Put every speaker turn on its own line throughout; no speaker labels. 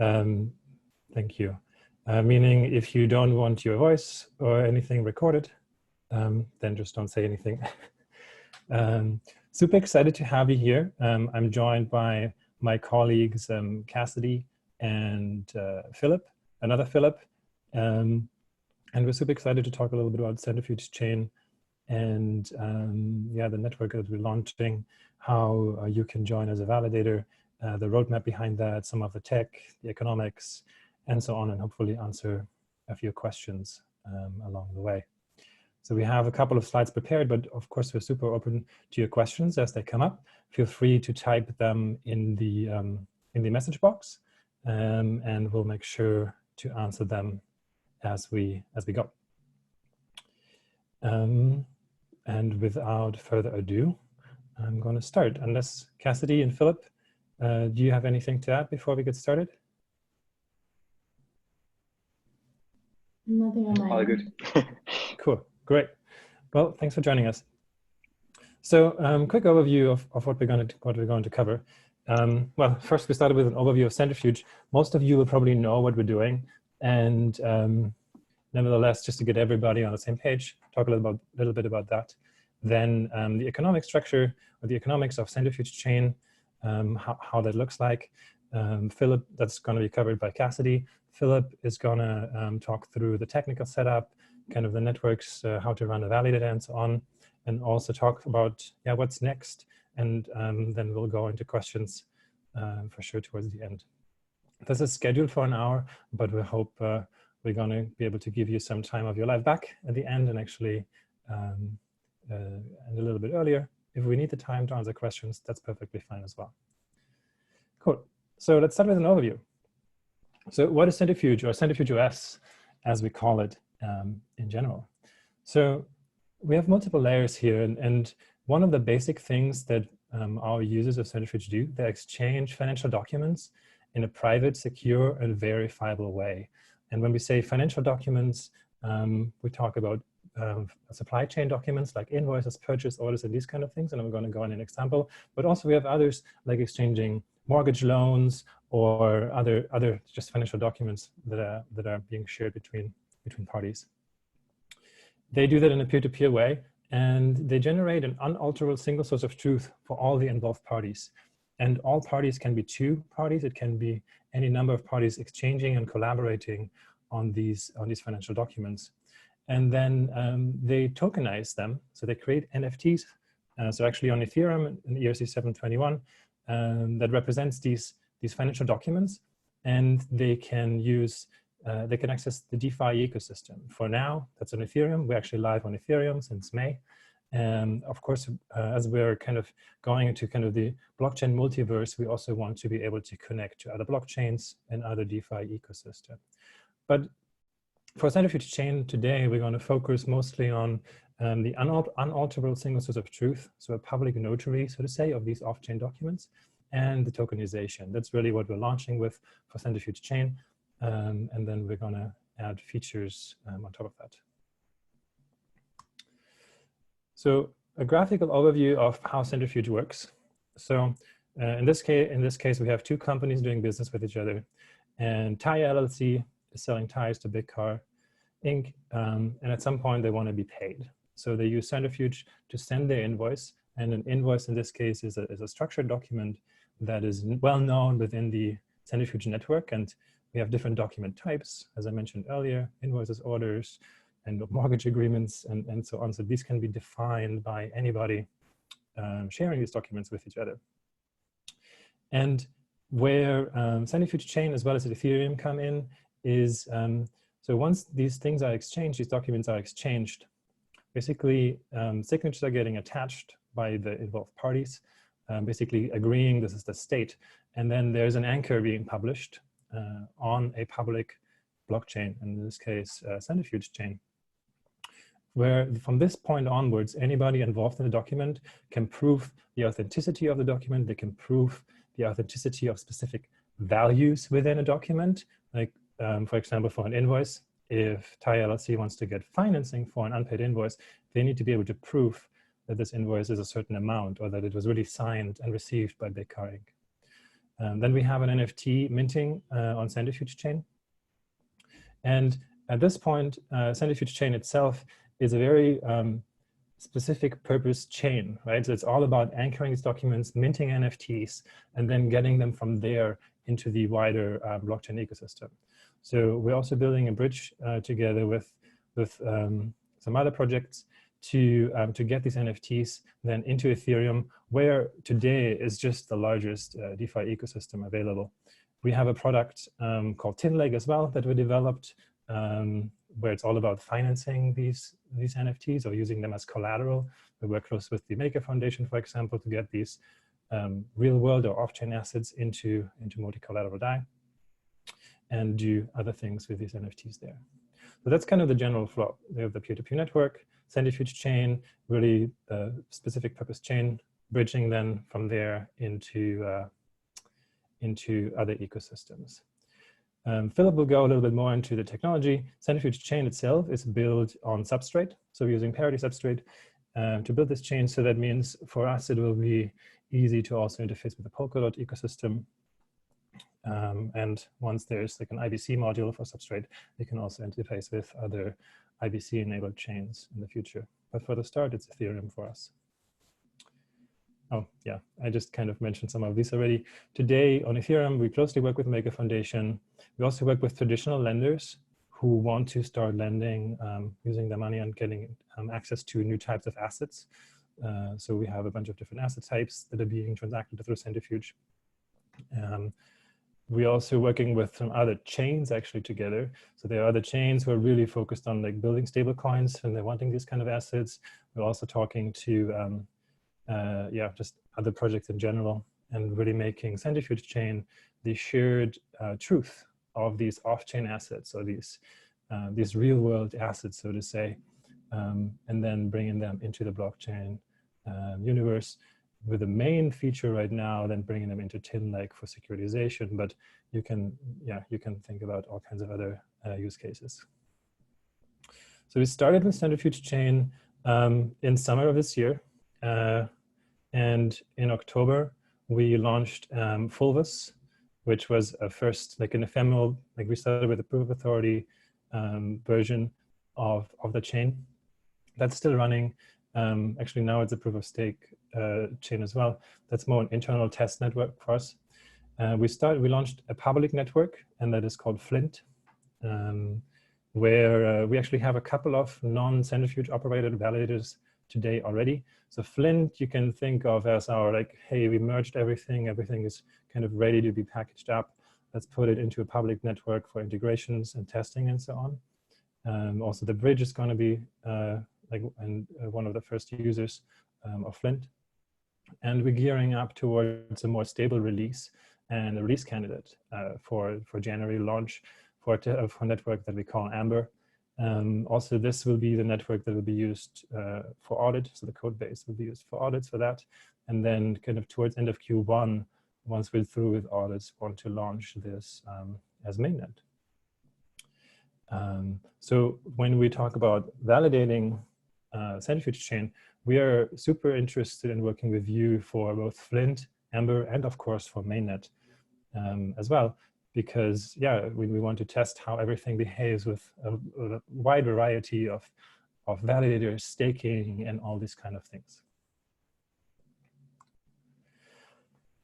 Um, thank you. Meaning if you don't want your voice or anything recorded, then just don't say anything. Super excited to have you here. I'm joined by my colleagues, Cassidy and Philip, another Philip. And we're super excited to talk a little bit about Centrifuge Chain and yeah, the network that we're launching, how you can join as a validator, the roadmap behind that, some of the tech, the economics, and so on, and hopefully answer a few questions along the way. So we have a couple of slides prepared, but of course we're super open to your questions as they come up. Feel free to type them in the message box, and we'll make sure to answer them as we go. And without further ado, I'm going to start. Unless Cassidy and Philip, do you have anything to add before we get started?
Nothing on my
All
end.
good.
Cool, great. Well, thanks for joining us. So, quick overview of what we're going to cover. Well, first we started with an overview of Centrifuge. Most of you will probably know what we're doing, and nevertheless, just to get everybody on the same page, talk a little bit about that. Then the economic structure or the economics of Centrifuge Chain, how that looks like. Philip, that's going to be covered by Cassidy. Philip is going to talk through the technical setup, kind of the networks, how to run a validator and so on, and also talk about what's next. And then we'll go into questions for sure towards the end. This is scheduled for an hour, but we hope we're going to be able to give you some time of your life back at the end and actually end a little bit earlier. If we need the time to answer questions, that's perfectly fine as well. Cool. So let's start with an overview. So what is Centrifuge, or Centrifuge OS, as we call it in general? So we have multiple layers here, and one of the basic things that our users of Centrifuge do, they exchange financial documents in a private, secure, and verifiable way. And when we say financial documents, we talk about supply chain documents like invoices, purchase orders, and these kind of things. And I'm going to go on an example. But also we have others like exchanging mortgage loans or other just financial documents that are being shared between parties. They do that in a peer-to-peer way, and they generate an unalterable single source of truth for all the involved parties. And all parties can be two parties. It can be any number of parties exchanging and collaborating on these financial documents. And then they tokenize them. So they create NFTs. So actually on Ethereum in ERC 721, that represents these financial documents, and they can access the DeFi ecosystem. For now, that's on Ethereum. We're actually live on Ethereum since May. And of course, as we're kind of going into kind of the blockchain multiverse, we also want to be able to connect to other blockchains and other DeFi ecosystem. But for Centrifuge Chain today, we're going to focus mostly on the unalterable single source of truth, so a public notary, so to say, of these off-chain documents, and the tokenization. That's really what we're launching with for Centrifuge Chain, and then we're going to add features on top of that. So a graphical overview of how Centrifuge works. So in this case, we have two companies doing business with each other, and Tire LLC is selling tires to Big Car Inc. And at some point they want to be paid. So they use Centrifuge to send their invoice, and an invoice in this case is a structured document that is well known within the Centrifuge network. And we have different document types, as I mentioned earlier, invoices, orders, and mortgage agreements, and so on. So these can be defined by anybody sharing these documents with each other. And where Centrifuge Chain as well as Ethereum come in is, so once these things are exchanged, these documents are exchanged, basically signatures are getting attached by the involved parties, basically agreeing this is the state. And then there's an anchor being published on a public blockchain, in this case, Centrifuge Chain, where from this point onwards, anybody involved in the document can prove the authenticity of the document. They can prove the authenticity of specific values within a document. Like, for example, for an invoice, if Thai LLC wants to get financing for an unpaid invoice, they need to be able to prove that this invoice is a certain amount, or that it was really signed and received by Big Car Inc. Then we have an NFT minting on Centrifuge chain. And at this point, Centrifuge chain itself is a very specific purpose chain, right? So it's all about anchoring these documents, minting NFTs, and then getting them from there into the wider blockchain ecosystem. So we're also building a bridge together with some other projects to get these NFTs then into Ethereum, where today is just the largest DeFi ecosystem available. We have a product called TinLake as well that we developed, where it's all about financing these NFTs or using them as collateral. We work close with the Maker Foundation, for example, to get these real world or off-chain assets into multi-collateral DAI and do other things with these NFTs there. So that's kind of the general flow. We have the peer-to-peer network, Centrifuge chain, really specific purpose chain, bridging then from there into other ecosystems. Philip will go a little bit more into the technology. Centrifuge chain itself is built on substrate. So we're using parity substrate to build this chain. So that means for us, it will be easy to also interface with the Polkadot ecosystem. And once there's like an IBC module for substrate, you can also interface with other IBC-enabled chains in the future. But for the start, it's Ethereum for us. Oh, yeah, I just kind of mentioned some of these already. Today on Ethereum, we closely work with Maker Foundation. We also work with traditional lenders who want to start lending, using their money and getting access to new types of assets. So we have a bunch of different asset types that are being transacted through Centrifuge. We're also working with some other chains actually together. So there are other chains who are really focused on like building stable coins and they're wanting these kind of assets. We're also talking to just other projects in general and really making Centrifuge chain the shared truth of these off-chain assets or these real-world assets, so to say, and then bringing them into the blockchain universe with the main feature right now, then bringing them into TinLake for securitization. But you can think about all kinds of other use cases. So we started with Centrifuge chain in summer of this year. And in October, we launched Fulvus, which was a first, like an ephemeral, like we started with a proof of authority version of the chain. That's still running. Actually, now it's a proof of stake chain as well. That's more an internal test network for us. We launched a public network, and that is called Flint, where we actually have a couple of non-Centrifuge operated validators today already. So Flint, you can think of as our like, hey, we merged everything. Everything is kind of ready to be packaged up. Let's put it into a public network for integrations and testing and so on. Also, the bridge is going to be one of the first users of Flint. And we're gearing up towards a more stable release and a release candidate for January launch for a network that we call Amber. Also, this will be the network that will be used for audit. So the code base will be used for audits for that. And then kind of towards end of Q1, once we're through with audits, want to launch this as mainnet. So when we talk about validating Centrifuge chain, we are super interested in working with you for both Flint, Amber, and of course for mainnet as well. Because we want to test how everything behaves with a wide variety of validators, staking, and all these kind of things.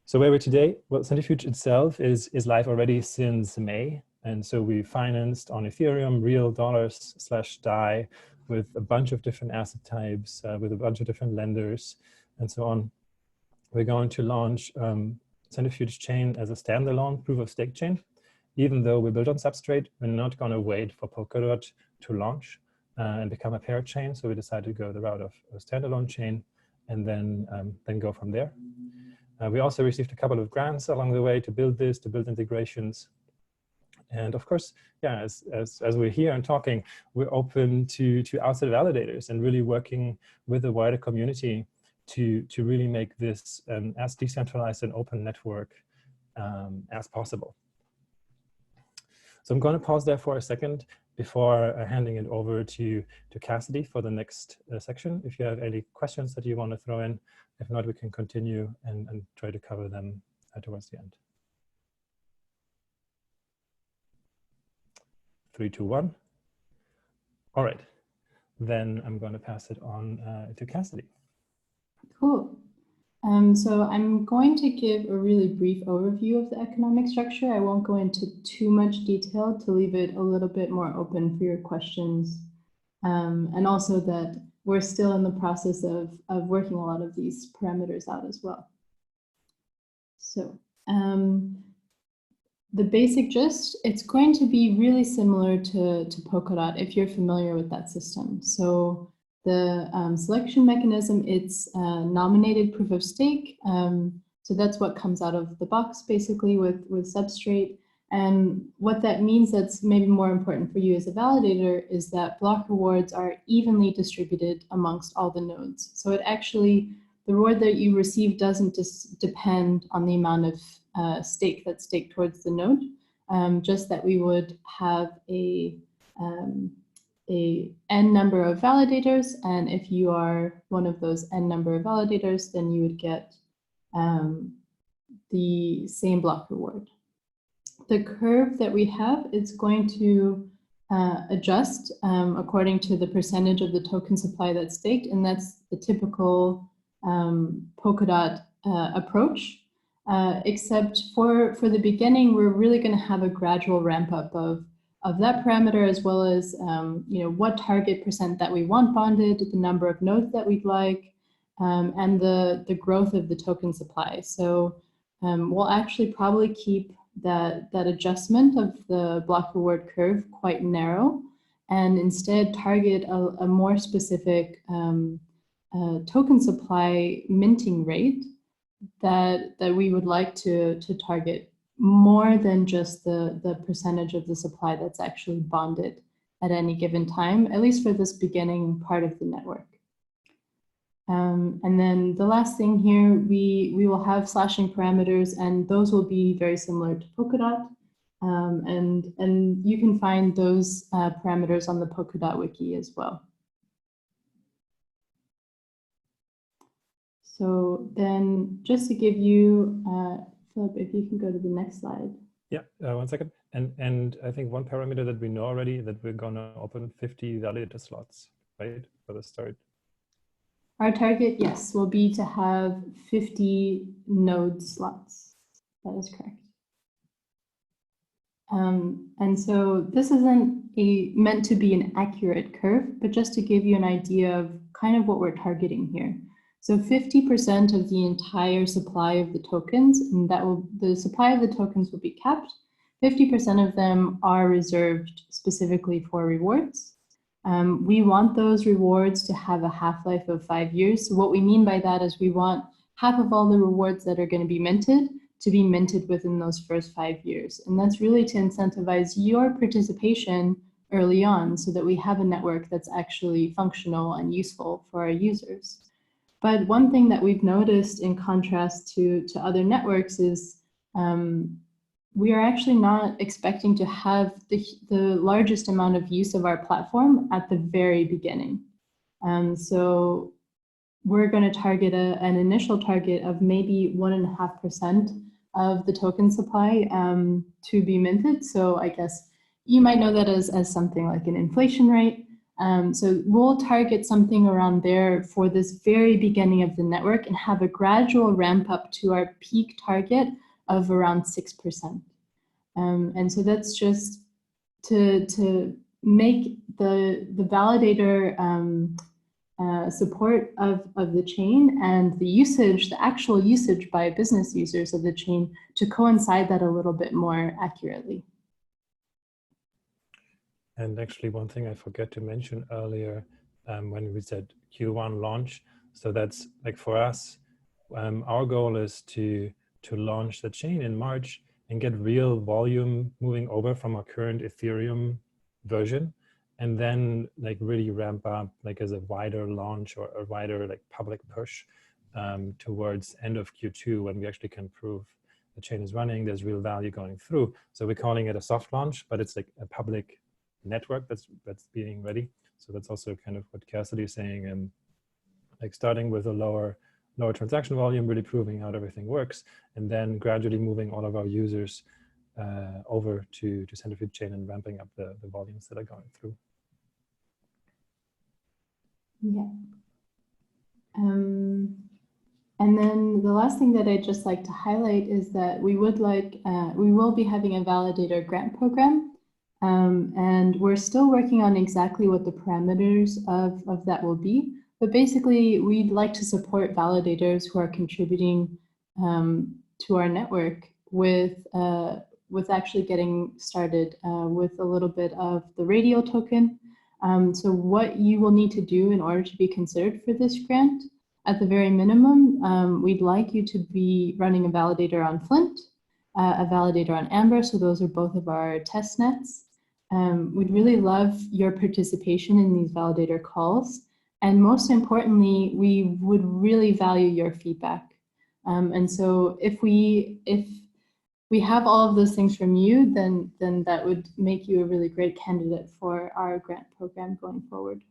So where we're today, well, Centrifuge itself is live already since May. And so we financed on Ethereum real dollars / DAI with a bunch of different asset types, with a bunch of different lenders, and so on. We're going to launch Centrifuge chain as a standalone proof of stake chain. Even though we built on Substrate, we're not going to wait for Polkadot to launch and become a pair chain. So we decided to go the route of a standalone chain and then go from there. We also received a couple of grants along the way to build this, to build integrations. And of course, as we're here and talking, we're open to outside validators and really working with the wider community to really make this as decentralized and open network as possible. So I'm going to pause there for a second before handing it over to Cassidy for the next section. If you have any questions that you want to throw in, if not, we can continue and try to cover them towards the end. 3, 2, 1. All right, then I'm going to pass it on to Cassidy.
Cool. So I'm going to give a really brief overview of the economic structure. I won't go into too much detail to leave it a little bit more open for your questions. And also that we're still in the process of working a lot of these parameters out as well. So the basic gist, it's going to be really similar to Polkadot if you're familiar with that system. So the selection mechanism, it's nominated proof of stake. So that's what comes out of the box basically with Substrate. And what that means that's maybe more important for you as a validator is that block rewards are evenly distributed amongst all the nodes. So it actually, the reward that you receive doesn't just depend on the amount of stake that's staked towards the node, just that we would have a n number of validators, and if you are one of those n number of validators, then you would get the same block reward. The curve that we have is going to adjust according to the percentage of the token supply that's staked, and that's the typical Polkadot approach. Except for the beginning, we're really going to have a gradual ramp up of that parameter, as well as what target percent that we want bonded, the number of nodes that we'd like, and the growth of the token supply. So we'll actually probably keep that adjustment of the block reward curve quite narrow, and instead target a more specific token supply minting rate that we would like to target more than just the percentage of the supply that's actually bonded at any given time, at least for this beginning part of the network. And then the last thing here, we will have slashing parameters, and those will be very similar to Polkadot. And you can find those parameters on the Polkadot wiki as well. So then just to give you, Philip, if you can go to the next slide.
Yeah, 1 second. And I think one parameter that we know already, that we're going to open 50 validator slots, right, for the start.
Our target, yes, will be to have 50 node slots. That is correct. And so this isn't meant to be an accurate curve, but just to give you an idea of kind of what we're targeting here. So 50% of the entire supply of the tokens, and the supply of the tokens will be capped. 50% of them are reserved specifically for rewards. We want those rewards to have a half-life of 5 years. So what we mean by that is we want half of all the rewards that are going to be minted to be minted within those first 5 years. And that's really to incentivize your participation early on so that we have a network that's actually functional and useful for our users. But one thing that we've noticed in contrast to other networks is we are actually not expecting to have the largest amount of use of our platform at the very beginning. So we're going to target an initial target of maybe 1.5% of the token supply to be minted. So I guess you might know that as something like an inflation rate. So we'll target something around there for this very beginning of the network and have a gradual ramp up to our peak target of around 6%. And so that's just to make the validator support of the chain and the usage, the actual usage by business users of the chain to coincide that a little bit more accurately.
And actually, one thing I forgot to mention earlier when we said Q1 launch. So that's like for us, our goal is to launch the chain in March and get real volume moving over from our current Ethereum version, and then like really ramp up like as a wider launch or a wider like public push towards end of Q2 when we actually can prove the chain is running, there's real value going through. So we're calling it a soft launch, but it's like a public network that's being ready. So that's also kind of what Cassidy is saying, and like starting with a lower transaction volume, really proving out everything works, and then gradually moving all of our users over to Centrifuge chain and ramping up the volumes that are going through.
Yeah. And then the last thing that I'd just like to highlight is that we will be having a validator grant program, and we're still working on exactly what the parameters of that will be. But basically, we'd like to support validators who are contributing to our network with actually getting started with a little bit of the radial token. So what you will need to do in order to be considered for this grant, at the very minimum, we'd like you to be running a validator on Flint, a validator on Amber, so those are both of our test nets. We'd really love your participation in these validator calls. And most importantly, we would really value your feedback. And so if we have all of those things from you, then that would make you a really great candidate for our grant program going forward.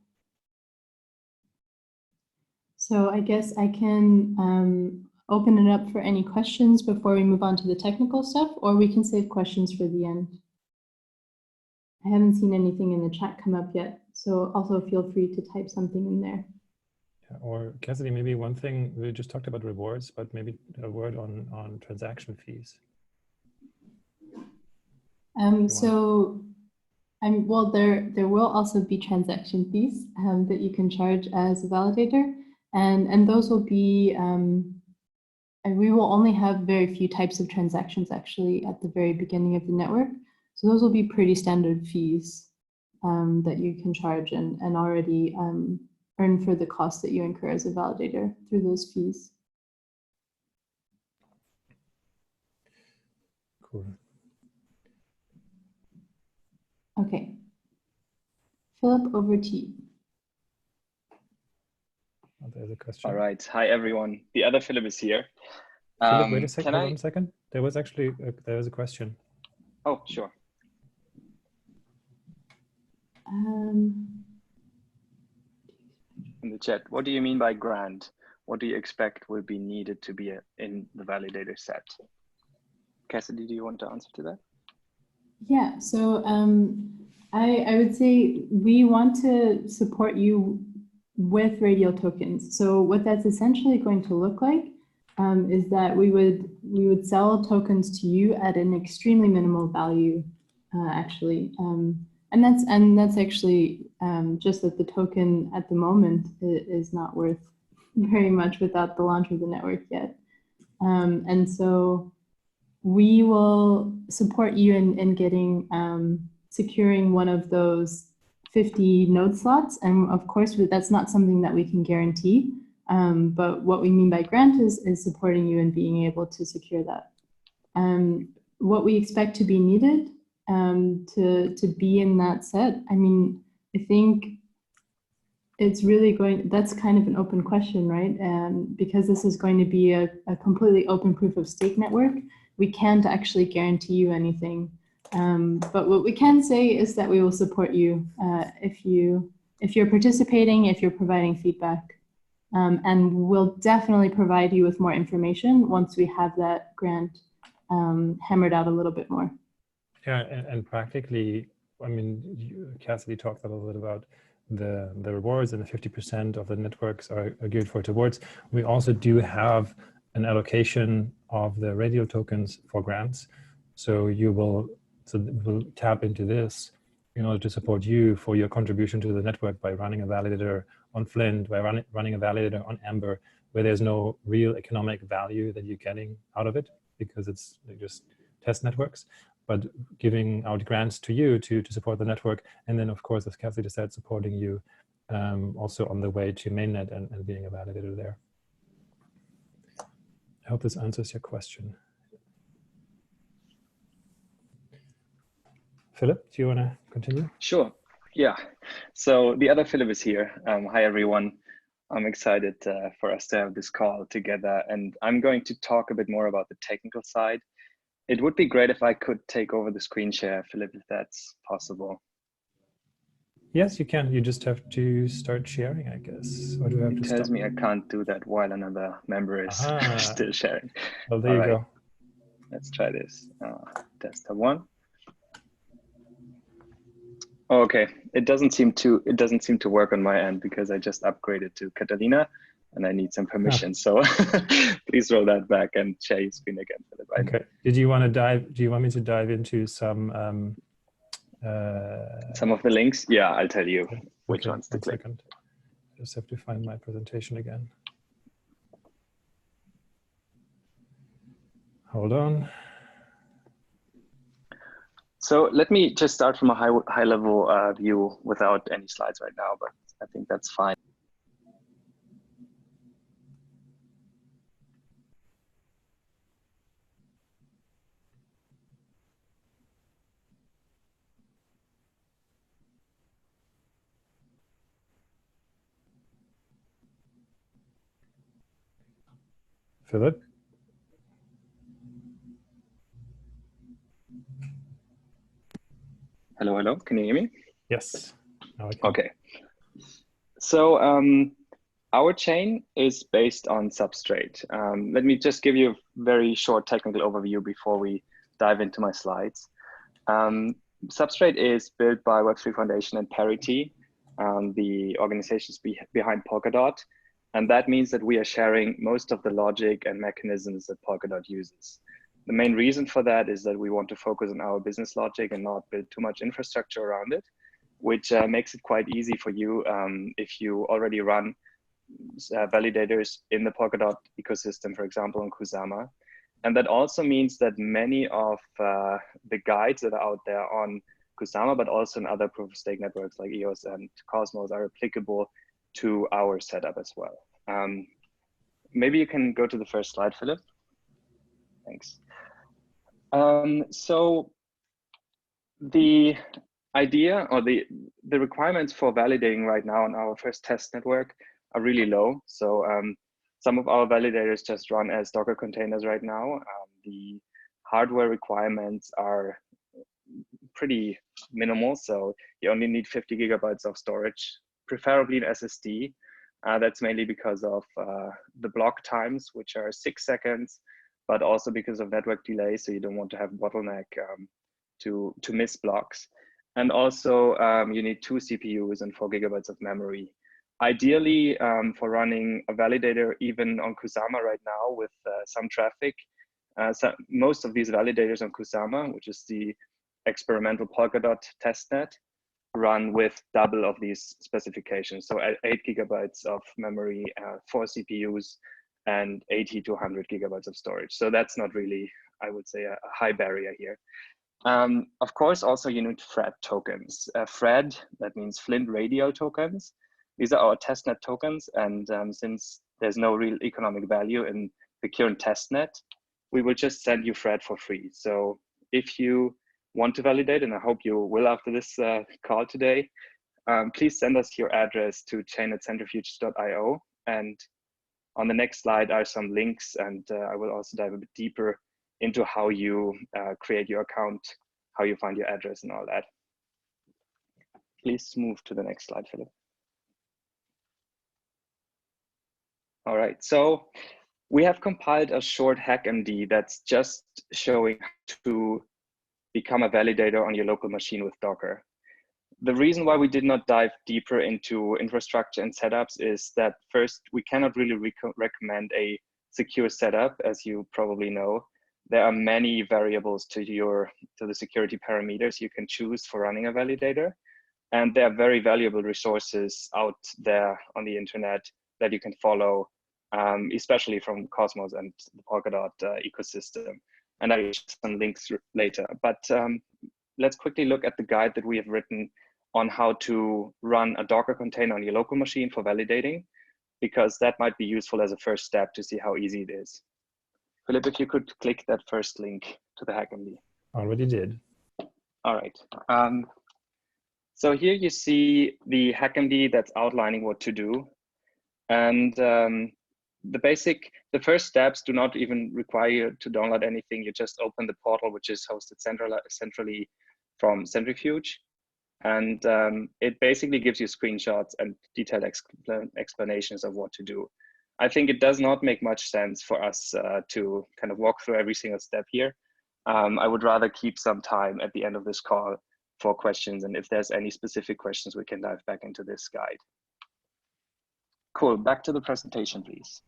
So I guess I can open it up for any questions before we move on to the technical stuff, or we can save questions for the end. I haven't seen anything in the chat come up yet, so also feel free to type something in there.
Yeah, or Cassidy, maybe one thing, we just talked about rewards, but maybe a word on transaction fees.
Well, there will also be transaction fees that you can charge as a validator, and those will be, and we will only have very few types of transactions actually at the very beginning of the network. So those will be pretty standard fees that you can charge and already earn for the cost that you incur as a validator through those fees.
Cool.
Okay. Philip, over to you.
Oh, there's a question.
All right. Hi, everyone. The other Philip is here.
Philip, wait a second. Hold on a second. There was actually there was a question.
Oh, sure. In the chat, what do you mean by grant? What do you expect will be needed to be in the validator set? Cassidy, do you want to answer to that?
Yeah, so I would say we want to support you with radial tokens. So what that's essentially going to look like is that we would sell tokens to you at an extremely minimal value, actually. And that's actually just that the token at the moment is not worth very much without the launch of the network yet. And so we will support you in getting securing one of those 50 node slots. And of course, that's not something that we can guarantee. But what we mean by grant is supporting you in being able to secure that. What we expect to be needed to be in that set, I mean, I think it's really that's kind of an open question, right? And because this is going to be a completely open proof of stake network, we can't actually guarantee you anything. But what we can say is that we will support you if you're participating, if you're providing feedback. And we'll definitely provide you with more information once we have that grant hammered out a little bit more.
Yeah, and practically, I mean, Cassidy talked a little bit about the rewards, and the 50% of the networks are geared for rewards. We also do have an allocation of the radial tokens for grants. So we'll tap into this in order to support you for your contribution to the network by running a validator on Flint, by running a validator on Amber, where there's no real economic value that you're getting out of it because it's just test networks, but giving out grants to you to support the network. And then, of course, as Cassidy said, supporting you also on the way to mainnet and being a validator there. I hope this answers your question. Philip, do you want to continue?
Sure. Yeah. So the other Philip is here. Hi, everyone. I'm excited for us to have this call together. And I'm going to talk a bit more about the technical side. It would be great if I could take over the screen share, Philip, if that's possible.
Yes, you can. You just have to start sharing, I guess. Or do I have to stop?
It tells me I can't do that while another member is still sharing.
Well, there you go.
let's try this. Desktop 1. Okay, it doesn't seem to work on my end because I just upgraded to Catalina and I need some permission. So please roll that back and share your screen again, Philip.
Okay. Do you want me to dive into some
of the links? Yeah, I'll tell you which ones to click.
Second. I just have to find my presentation again. Hold on.
So let me just start from a high level view without any slides right now, but I think that's fine.
Philip?
Hello, hello. Can you hear me?
Yes. Now I can.
Okay. So our chain is based on Substrate. Let me just give you a very short technical overview before we dive into my slides. Substrate is built by Web3 Foundation and Parity, the organizations behind Polkadot. And that means that we are sharing most of the logic and mechanisms that Polkadot uses. The main reason for that is that we want to focus on our business logic and not build too much infrastructure around it, which makes it quite easy for you if you already run validators in the Polkadot ecosystem, for example, on Kusama. And that also means that many of the guides that are out there on Kusama, but also in other proof of stake networks like EOS and Cosmos, are applicable to our setup as well. Maybe you can go to the first slide, Philip. Thanks. So the idea or the requirements for validating right now on our first test network are really low. So some of our validators just run as Docker containers right now. The hardware requirements are pretty minimal. So you only need 50 gigabytes of storage, preferably an SSD. That's mainly because of the block times, which are 6 seconds, but also because of network delay. So you don't want to have bottleneck to miss blocks. And also you need 2 CPUs and 4 gigabytes of memory. Ideally, for running a validator, even on Kusama right now with some traffic, most of these validators on Kusama, which is the experimental Polkadot testnet, run with double of these specifications. So 8 gigabytes of memory, 4 CPUs, and 80 to 100 gigabytes of storage. So that's not really, I would say, a high barrier here. Of course, also you need FRED tokens. FRED, that means Flint radio tokens. These are our testnet tokens. And since there's no real economic value in the current testnet, we will just send you FRED for free. So if you want to validate, and I hope you will after this call today, please send us your address to chain@centrifuge.io. And on the next slide are some links, and I will also dive a bit deeper into how you create your account, how you find your address and all that. Please move to the next slide, Philip. All right, so we have compiled a short hackmd that's just showing how to become a validator on your local machine with Docker. The reason why we did not dive deeper into infrastructure and setups is that first, we cannot really recommend a secure setup, as you probably know. There are many variables to the security parameters you can choose for running a validator. And there are very valuable resources out there on the internet that you can follow, especially from Cosmos and the Polkadot ecosystem. And I will share some links later. But let's quickly look at the guide that we have written on how to run a Docker container on your local machine for validating, because that might be useful as a first step to see how easy it is. Philip, if you could click that first link to the hackmd.
Already did.
All right. So here you see the hackmd that's outlining what to do. And the first steps do not even require you to download anything. You just open the portal, which is hosted centrally from Centrifuge. And it basically gives you screenshots and detailed explanations of what to do. I think it does not make much sense for us to kind of walk through every single step here. I would rather keep some time at the end of this call for questions. And if there's any specific questions, we can dive back into this guide. Cool, back to the presentation, please.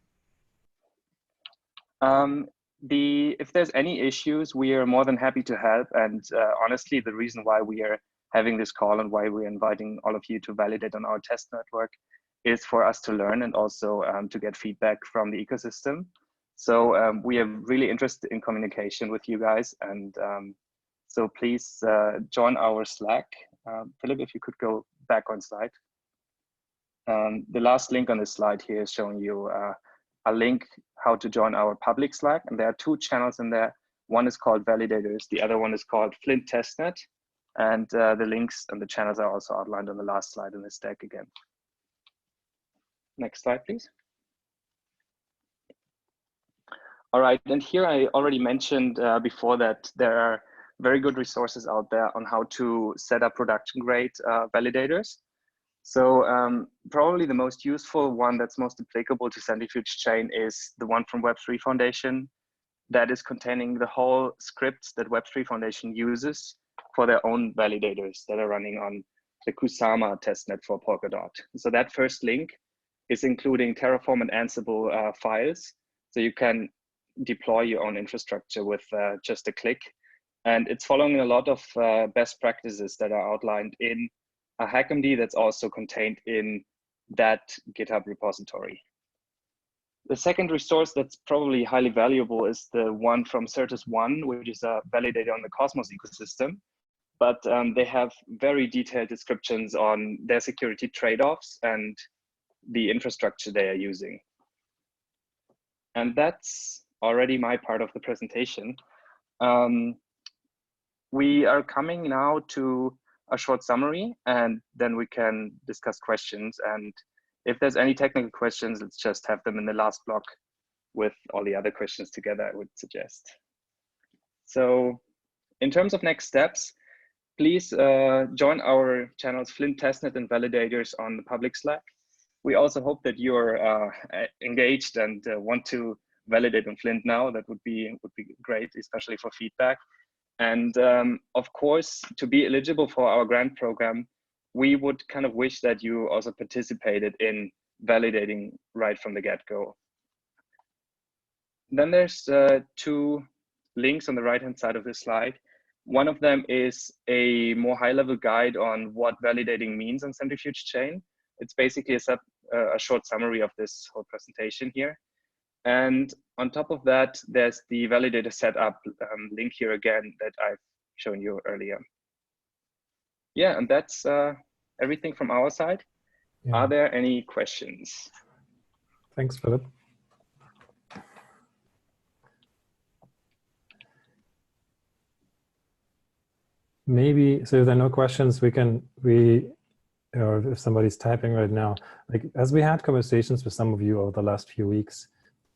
If there's any issues, we are more than happy to help. And honestly, the reason why we are having this call and why we're inviting all of you to validate on our test network is for us to learn and also to get feedback from the ecosystem. So we are really interested in communication with you guys. And so please join our Slack. Philip, if you could go back on slide. The last link on this slide here is showing you a link how to join our public Slack. And there are two channels in there. One is called Validators. The other one is called Flint Testnet. And the links and the channels are also outlined on the last slide in this deck again. Next slide, please. All right, and here I already mentioned before that there are very good resources out there on how to set up production grade validators. So probably the most useful one that's most applicable to Centrifuge chain is the one from Web3 Foundation that is containing the whole scripts that Web3 Foundation uses for their own validators that are running on the Kusama testnet for Polkadot. So that first link is including Terraform and Ansible files. So you can deploy your own infrastructure with just a click. And it's following a lot of best practices that are outlined in a HackMD that's also contained in that GitHub repository. The second resource that's probably highly valuable is the one from Certus1, which is a validator on the Cosmos ecosystem. But they have very detailed descriptions on their security trade-offs and the infrastructure they are using. And that's already my part of the presentation. We are coming now to a short summary, and then we can discuss questions. And if there's any technical questions, let's just have them in the last block with all the other questions together, I would suggest. So in terms of next steps, please join our channels Flint Testnet and Validators on the public Slack. We also hope that you're engaged and want to validate on Flint now. That would be great, especially for feedback. And of course, to be eligible for our grant program, we would kind of wish that you also participated in validating right from the get-go. Then there's two links on the right-hand side of this slide. One of them is a more high-level guide on what validating means on Centrifuge chain. It's basically a short summary of this whole presentation here. And on top of that, there's the validator setup link here again that I've shown you earlier. Yeah, and that's everything from our side. Yeah. Are there any questions?
Thanks, Philip. Maybe, so if there are no questions, or if somebody's typing right now, like as we had conversations with some of you over the last few weeks,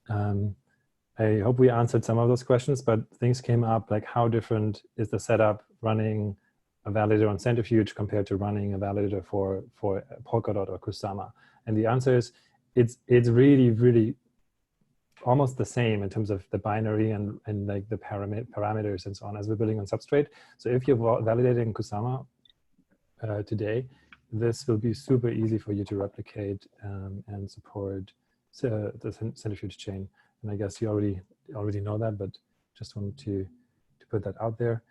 I hope we answered some of those questions, but things came up like how different is the setup running a validator on Centrifuge compared to running a validator for Polkadot or Kusama? And the answer is it's really, really almost the same in terms of the binary and like the parameters and so on as we're building on Substrate. So if you're validating Kusama today, this will be super easy for you to replicate and support the Centrifuge chain. And I guess you already know that, but just wanted to put that out there.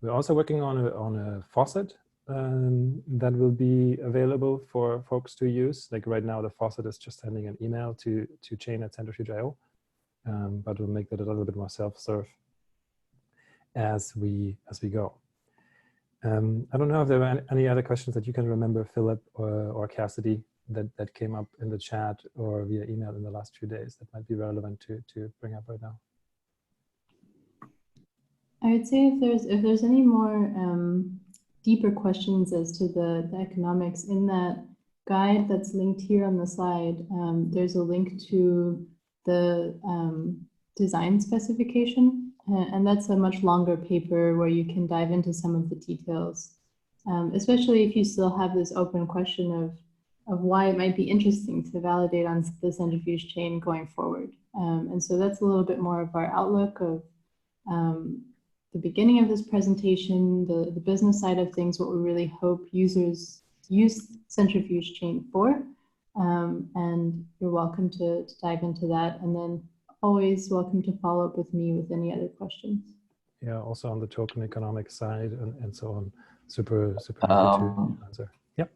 We're also working on a faucet that will be available for folks to use. Like right now, the faucet is just sending an email to chain@centrifuge.io, but we'll make that a little bit more self-serve as we go. I don't know if there were any other questions that you can remember, Philip or Cassidy, that came up in the chat or via email in the last few days that might be relevant to bring up right now.
I would say if there's any more deeper questions as to the economics in that guide that's linked here on the slide, there's a link to the design specification, and that's a much longer paper where you can dive into some of the details, especially if you still have this open question of why it might be interesting to validate on the Centrifuge chain going forward. And so that's a little bit more of our outlook of the beginning of this presentation, the business side of things, what we really hope users use Centrifuge Chain for. And you're welcome to dive into that. And then always welcome to follow up with me with any other questions.
Yeah, also on the token economic side and so on. Super happy to answer. Yep.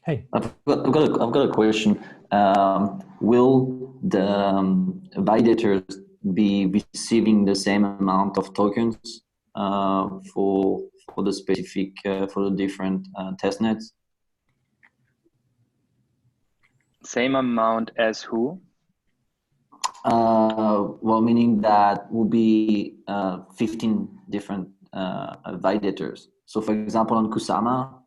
Hey.
I've got a question. Will the validators be receiving the same amount of tokens for the specific for the different testnets?
Same amount as who?
Well, meaning that will be 15 different validators. So, for example, on Kusama,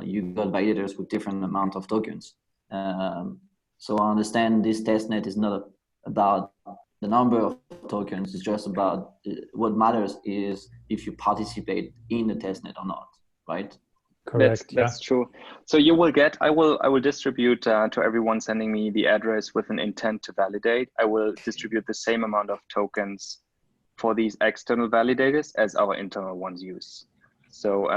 you've got validators with different amount of tokens. So I understand this testnet is not about the number of tokens. It's just about what matters is if you participate in the testnet or not, right?
Correct.
That's true. So you will get, I will distribute to everyone sending me the address with an intent to validate. I will distribute the same amount of tokens for these external validators as our internal ones use. So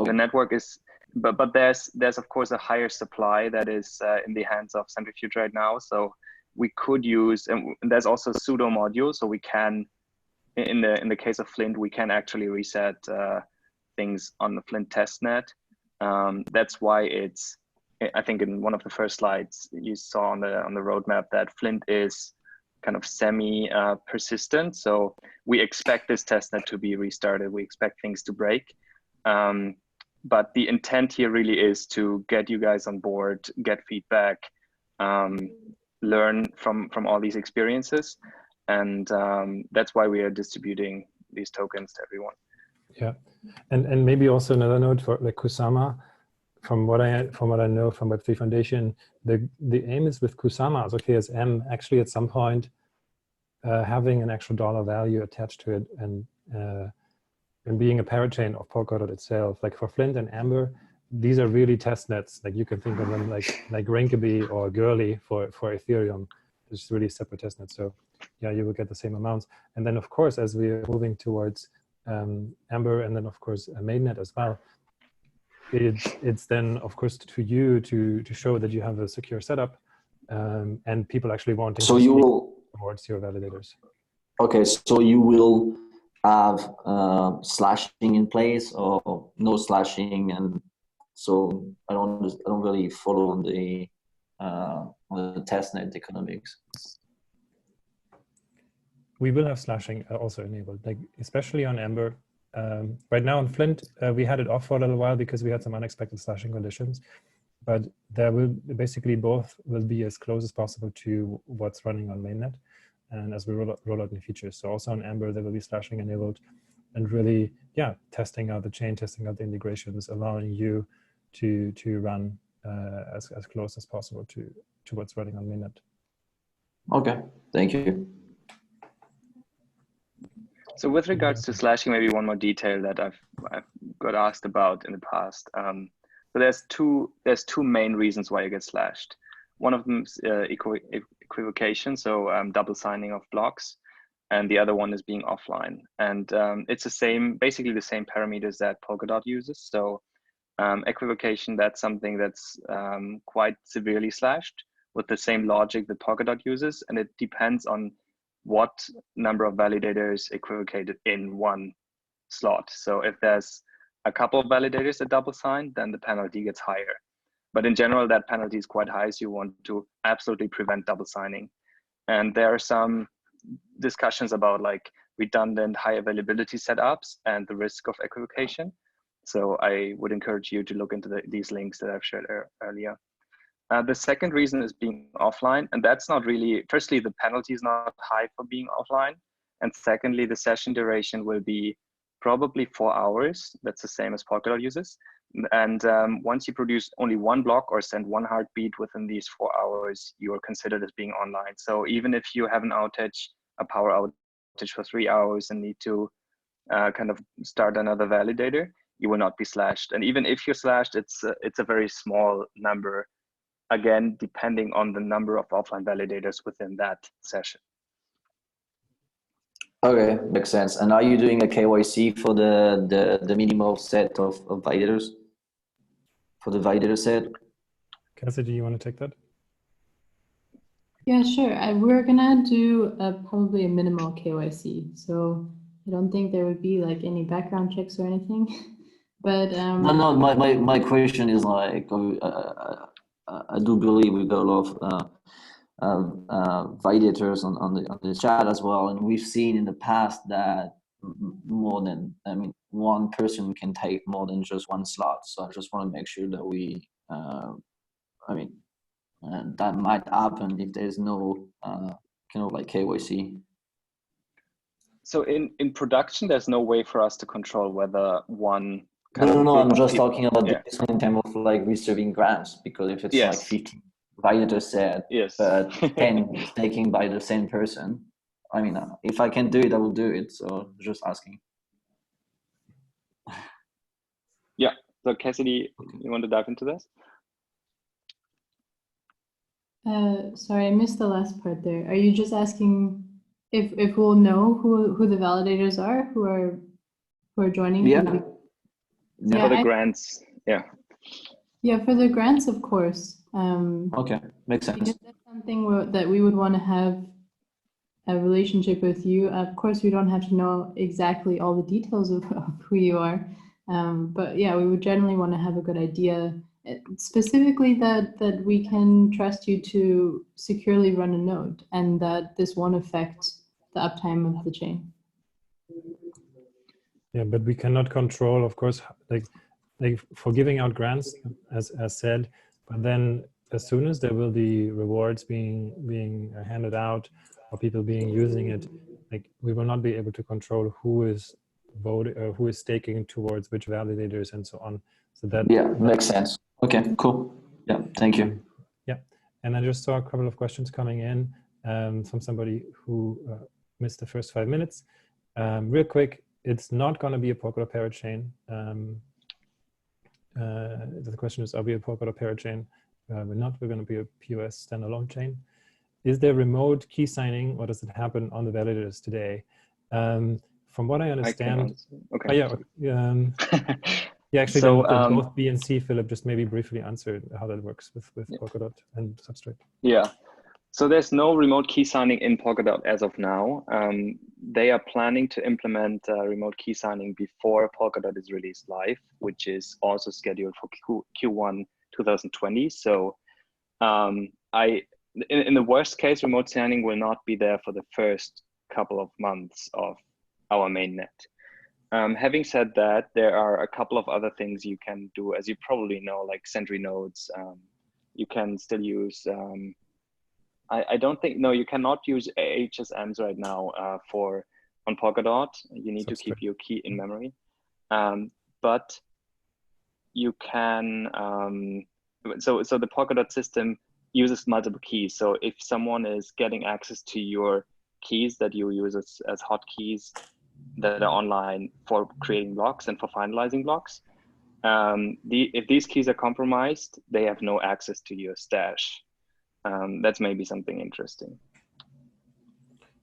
the network is, but there's of course a higher supply that is in the hands of Centrifuge right now. So we could use, and there's also pseudo modules. So we can, in the case of Flint, we can actually reset things on the Flint testnet. That's why it's, I think in one of the first slides you saw on the roadmap that Flint is kind of semi persistent. So we expect this testnet to be restarted. We expect things to break. But the intent here really is to get you guys on board, get feedback, learn from all these experiences. And that's why we are distributing these tokens to everyone.
Yeah, and maybe also another note for like Kusama, from what I know from Web3 Foundation, the aim is with Kusama as OKSM actually at some point having an actual dollar value attached to it and being a parachain of Polkadot itself. Like for Flint and Amber, these are really test nets. Like you can think of them like Rinkeby or Girly for Ethereum. It's really separate test nets. So yeah, you will get the same amounts. And then of course, as we are moving towards Amber and then of course a mainnet as well, it's then of course to you to show that you have a secure setup and people actually wanting
so
to
you will
towards your validators.
Okay, so you will have slashing in place or no slashing, and so I don't really follow on the testnet economics.
We will have slashing also enabled, like especially on Amber. Right now on Flint, we had it off for a little while because we had some unexpected slashing conditions, but there will basically both will be as close as possible to what's running on mainnet, and as we roll out new features. So also on Amber, there will be slashing enabled, and really, yeah, testing out the chain, testing out the integrations, allowing you to run as close as possible to what's running on mainnet.
Okay, thank you.
So with regards to slashing, maybe one more detail that I've got asked about in the past. So there's two main reasons why you get slashed. One of them is equivocation, so double signing of blocks, and the other one is being offline. And it's basically the same parameters that Polkadot uses. So equivocation, that's something that's quite severely slashed with the same logic that Polkadot uses, and it depends on what number of validators equivocated in one slot. So if there's a couple of validators that double sign, then the penalty gets higher. But in general, that penalty is quite high, so you want to absolutely prevent double signing. And there are some discussions about like redundant high availability setups and the risk of equivocation. So I would encourage you to look into these links that I've shared earlier. The second reason is being offline, and that's not really, firstly, the penalty is not high for being offline. And secondly, the session duration will be probably 4 hours. That's the same as Polkadot uses. And once you produce only one block or send one heartbeat within these 4 hours, you are considered as being online. So even if you have an outage, a power outage for 3 hours and need to kind of start another validator, you will not be slashed. And even if you're slashed, it's a very small number, again, depending on the number of offline validators within that session.
Okay, makes sense. And are you doing a KYC for the minimal set of validators for the validator set?
Cassidy, do you want to take that?
Yeah, sure. We're gonna do probably a minimal KYC. So I don't think there would be like any background checks or anything. But
No. My question is like, I do believe we got a lot of validators on the chat as well, and we've seen in the past that one person can take more than just one slot. So I just want to make sure that we, that might happen if there's no kind of like KYC.
So in production, there's no way for us to control whether one
No, I'm just talking about this in terms of like reserving grants, because if it's like 50 validator set, but 10 is taken by the same person, I mean, if I can do it, I will do it. So just asking.
Yeah. So Cassidy, you want to dive into this?
Sorry, I missed the last part there. Are you just asking if we'll know who the validators are who are joining?
Yeah.
For the grants, yeah.
Yeah, for the grants, of course.
Okay, makes sense.
Because that's something that we would want to have a relationship with you. Of course, we don't have to know exactly all the details of who you are. But yeah, we would generally want to have a good idea, specifically that we can trust you to securely run a node and that this won't affect the uptime of the chain.
Yeah, but we cannot control, of course, like for giving out grants, as said, but then as soon as there will be rewards being handed out or people using it, like we will not be able to control who is voting or who is staking towards which validators and so on. So that
makes sense. Okay, cool. Yeah, thank you.
Yeah, and I just saw a couple of questions coming in from somebody who missed the first 5 minutes. Real quick, it's not going to be a Polkadot parachain. The question is, are we a Polkadot parachain? We're not. We're going to be a POS standalone chain. Is there remote key signing, or does it happen on the validators today? From what I understand, actually,
so,
both B and C, Philip, just maybe briefly answer how that works with Polkadot and Substrate.
Yeah. So there's no remote key signing in Polkadot as of now. They are planning to implement remote key signing before Polkadot is released live, which is also scheduled for Q1 2020. So in the worst case, remote signing will not be there for the first couple of months of our mainnet. Having said that, there are a couple of other things you can do, as you probably know, like Sentry nodes. You can still use I don't think, no, you cannot use HSMs right now on Polkadot. You need to keep your key in memory. But you can, so the Polkadot system uses multiple keys. So if someone is getting access to your keys that you use as hotkeys that are online for creating blocks and for finalizing blocks, if these keys are compromised, they have no access to your stash. That's maybe something interesting.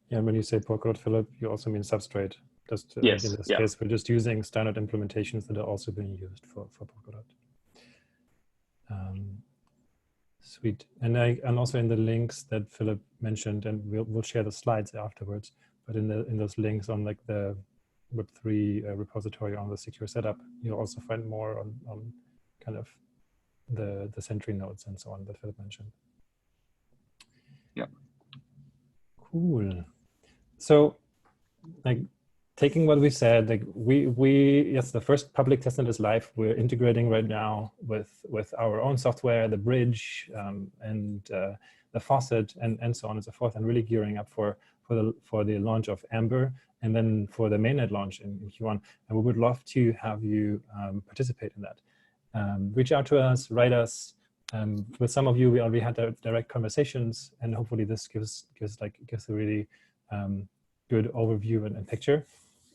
Yeah, when you say Polkadot, Philip, you also mean Substrate. Just
yes,
in this case, we're just using standard implementations that are also being used for Polkadot. Sweet. And also in the links that Philip mentioned, and we'll share the slides afterwards, but in those links on like the Web3 repository on the secure setup, you'll also find more on kind of the Sentry nodes and so on that Philip mentioned.
Yeah.
Cool. So, like, taking what we said, like yes, the first public testnet is live. We're integrating right now with our own software, the bridge, and the faucet, and so on and so forth, and really gearing up for the launch of Amber, and then for the mainnet launch in Q1. And we would love to have you participate in that. Reach out to us, write us. With some of you, we already had direct conversations, and hopefully this gives a really good overview and picture.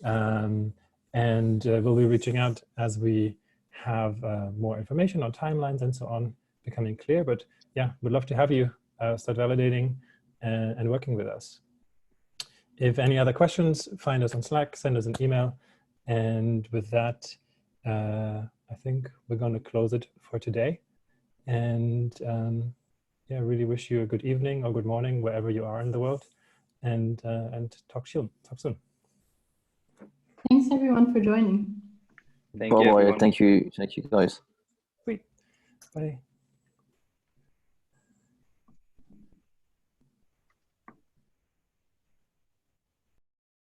And we'll be reaching out as we have more information on timelines and so on becoming clear. But yeah, we'd love to have you start validating and working with us. If any other questions, find us on Slack, send us an email. And with that, I think we're going to close it for today. And yeah, really wish you a good evening or good morning, wherever you are in the world. And talk soon.
Thanks everyone for joining.
Thank you, everyone.
Thank you guys.
Sweet. Bye.